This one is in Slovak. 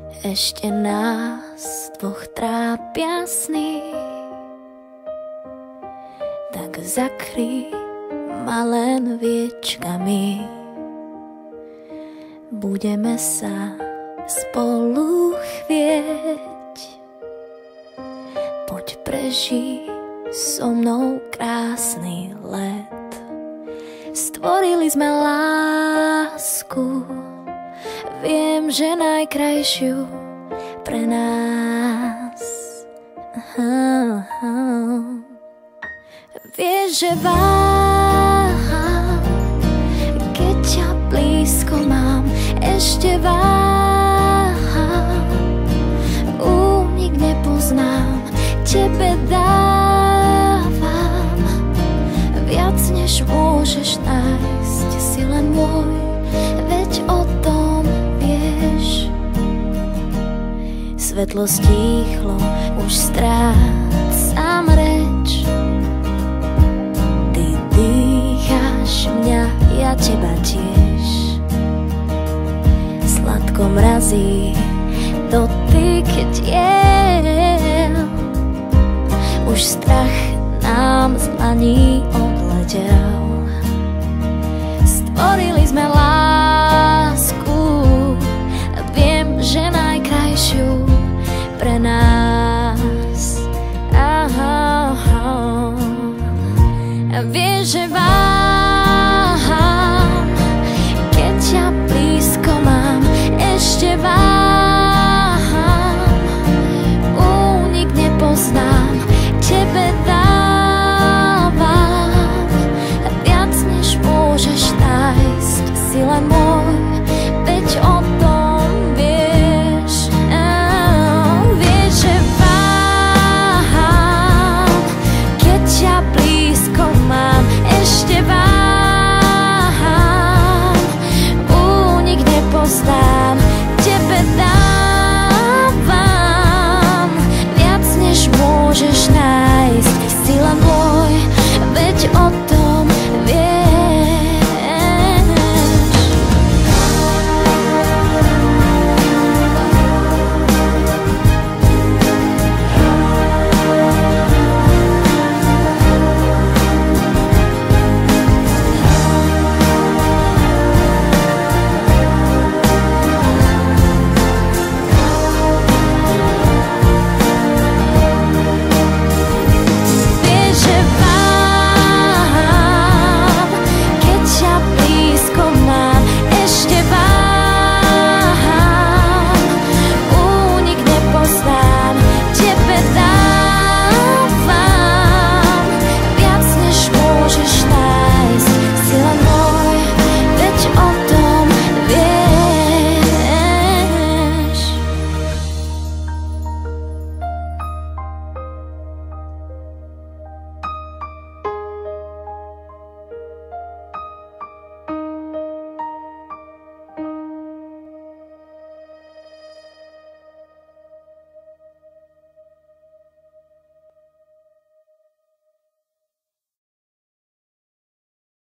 Ešte nás dvoch trápia sny, tak zakry ma len viečkami. Budeme sa spolu chvieť, poď prežij so mnou krásny let. Stvorili sme lásku, viem, že najkrajšiu pre nás. Vieš, že váham, keď ťa blízko mám, ešte váham, únik nepoznám, tebe dávam viac, než môžeš nájsť, si len môj, veď o tom vieš. Svetlo stíchlo, už strácam reč, ty dýcháš mňa, ja teba tiež. Sladko mrazí dotyk tiel, už strach nám z dlaní odletel. Stvorili sme lásku,